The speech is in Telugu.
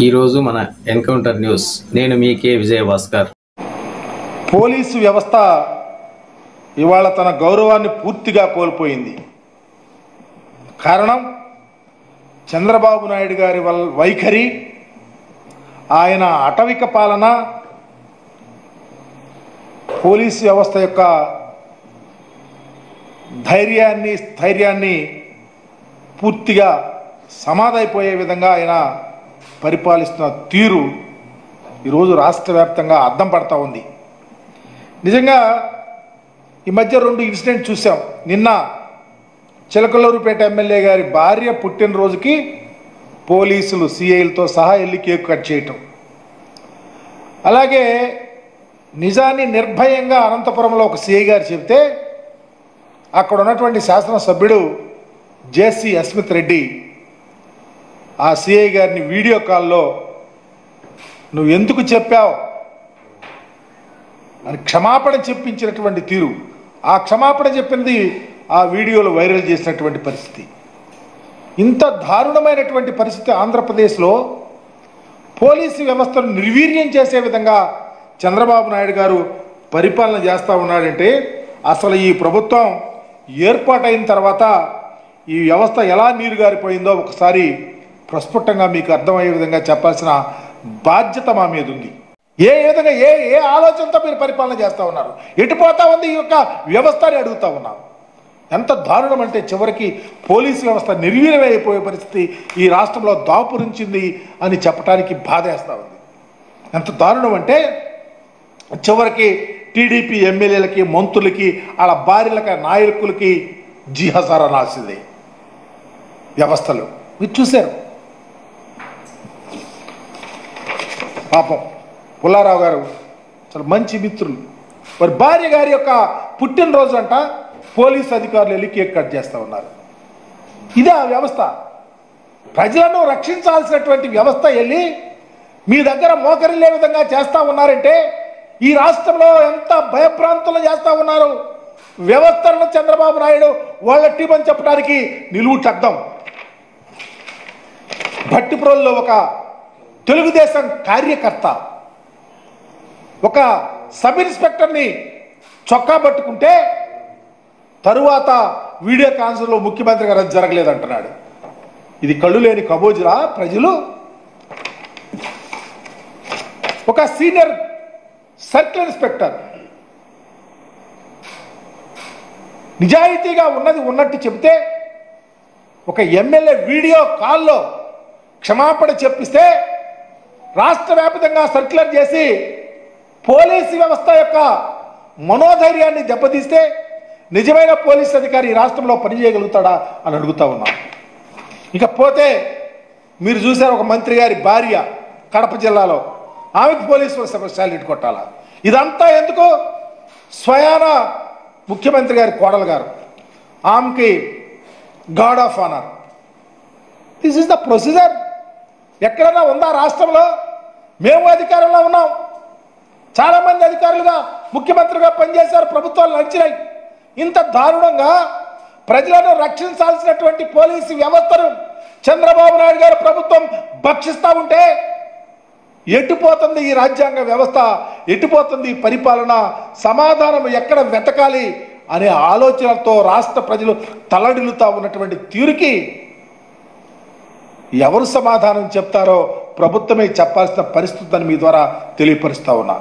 ఈరోజు మన ఎన్కౌంటర్ న్యూస్. నేను మీ కే విజయభాస్కర్. పోలీసు వ్యవస్థ ఇవాళ తన గౌరవాన్ని పూర్తిగా కోల్పోయింది. కారణం చంద్రబాబు నాయుడు గారి వైఖరి, ఆయన అటవిక పాలన, పోలీసు వ్యవస్థ యొక్క స్థైర్యాన్ని పూర్తిగా సమాధైపోయే విధంగా ఆయన పరిపాలిస్తున్న తీరు ఈరోజు రాష్ట్ర వ్యాప్తంగా అద్దం పడతా ఉంది. నిజంగా ఈ మధ్య 2 ఇన్సిడెంట్ చూసాం. నిన్న చిలకలూరుపేట ఎమ్మెల్యే గారి భార్య పుట్టినరోజుకి పోలీసులు సిఐలతో సహా వెళ్ళి కేక్ కట్ చేయటం, అలాగే నిజాన్ని నిర్భయంగా అనంతపురంలో ఒక సిఐ గారు చెబితే అక్కడ ఉన్నటువంటి శాసనసభ్యుడు జేసీ అస్మిత్ రెడ్డి ఆ సిఐ గారిని వీడియో కాల్లో నువ్వు ఎందుకు చెప్పావు అని క్షమాపణ చెప్పించినటువంటి తీరు, ఆ క్షమాపణ చెప్పింది ఆ వీడియోలో వైరల్ చేసినటువంటి పరిస్థితి. ఇంత దారుణమైనటువంటి పరిస్థితి ఆంధ్రప్రదేశ్లో పోలీసు వ్యవస్థను నిర్వీర్యం చేసే విధంగా చంద్రబాబు నాయుడు గారు పరిపాలన చేస్తూ ఉన్నాడంటే అసలు ఈ ప్రభుత్వం ఏర్పాటైన తర్వాత ఈ వ్యవస్థ ఎలా నీరుగారిపోయిందో ఒకసారి ప్రస్ఫుటంగా మీకు అర్థమయ్యే విధంగా చెప్పాల్సిన బాధ్యత మా మీద ఉంది. ఏ విధంగా ఏ ఆలోచనతో మీరు పరిపాలన చేస్తూ ఉన్నారు, ఎటుపోతా ఉంది ఈ యొక్క వ్యవస్థ అని అడుగుతూ ఉన్నారు. ఎంత దారుణం అంటే చివరికి పోలీసు వ్యవస్థ నిర్వీర్యమైపోయే పరిస్థితి ఈ రాష్ట్రంలో దాపురించింది అని చెప్పడానికి బాధేస్తూ ఉంది. ఎంత దారుణం అంటే చివరికి టీడీపీ ఎమ్మెల్యేలకి, మంత్రులకి, వాళ్ళ భార్యలకి, నాయకులకి జిహసారా రాసింది వ్యవస్థలు. మీరు చూశారు. పాపం పుల్లారావు గారు చాలా మంచి మిత్రులు, వారి భార్య గారి యొక్క పుట్టినరోజు అంట పోలీసు అధికారులు వెళ్ళి కేక్ కట్ చేస్తూ ఉన్నారు. ఇదే ఆ వ్యవస్థ. ప్రజలను రక్షించాల్సినటువంటి వ్యవస్థ వెళ్ళి మీ దగ్గర మోకరిల్లే విధంగా చేస్తూ ఉన్నారంటే ఈ రాష్ట్రంలో ఎంత భయభ్రాంతులు చేస్తూ ఉన్నారు. వ్యవస్థలను చంద్రబాబు నాయుడు వాళ్ళ టీం అని చెప్పడానికి నిలువుటద్దం. భట్టిప్రోల్లో ఒక తెలుగుదేశం కార్యకర్త ఒక సబ్ ఇన్స్పెక్టర్ని చొక్కా పట్టుకుంటే తరువాత వీడియో కాన్ఫరెన్స్లో ముఖ్యమంత్రి గారు అది జరగలేదంటున్నాడు. ఇది కళ్ళు లేని కబోజులా ప్రజలు? ఒక సీనియర్ సర్కిల్ ఇన్స్పెక్టర్ నిజాయితీగా ఉన్నది ఉన్నట్టు చెబితే ఒక ఎమ్మెల్యే వీడియో కాల్లో క్షమాపణ చెప్పిస్తే రాష్ట్ర వ్యాప్తంగా సర్క్యులర్ చేసి పోలీసు వ్యవస్థ యొక్క మనోధైర్యాన్ని దెబ్బతీస్తే నిజమైన పోలీసు అధికారి ఈ రాష్ట్రంలో పనిచేయగలుగుతాడా అని అడుగుతా ఉన్నాం. ఇకపోతే మీరు చూశారు ఒక మంత్రి గారి భార్య కడప జిల్లాలో, ఆమెకు పోలీసు శాలిటీ కొట్టాలా? ఇదంతా ఎందుకు? స్వయాన ముఖ్యమంత్రి గారి కోడలు గారు, ఆమెకి guard of honour. This is the procedure. ఎక్కడన్నా ఉందా రాష్ట్రంలో? మేము అధికారంలో ఉన్నాం, చాలామంది అధికారులుగా ముఖ్యమంత్రిగా పనిచేశారు, ప్రభుత్వాలు నడిచినాయి. ఇంత దారుణంగా ప్రజలను రక్షించాల్సినటువంటి పోలీసు వ్యవస్థను చంద్రబాబు నాయుడు గారు ప్రభుత్వం భక్షిస్తూ ఉంటే ఎటుపోతుంది ఈ రాజ్యాంగ వ్యవస్థ, ఎటుపోతుంది పరిపాలన, సమాధానం ఎక్కడ వెతకాలి అనే ఆలోచనతో రాష్ట్ర ప్రజలు తల్లడిల్లుతా ఉన్నటువంటి తీరుకి ఎవరు సమాధానం చెప్తారో ప్రభుత్వమే చెప్పాల్సిన పరిస్థితిని మీ ద్వారా తెలియపరుస్తా ఉన్నా.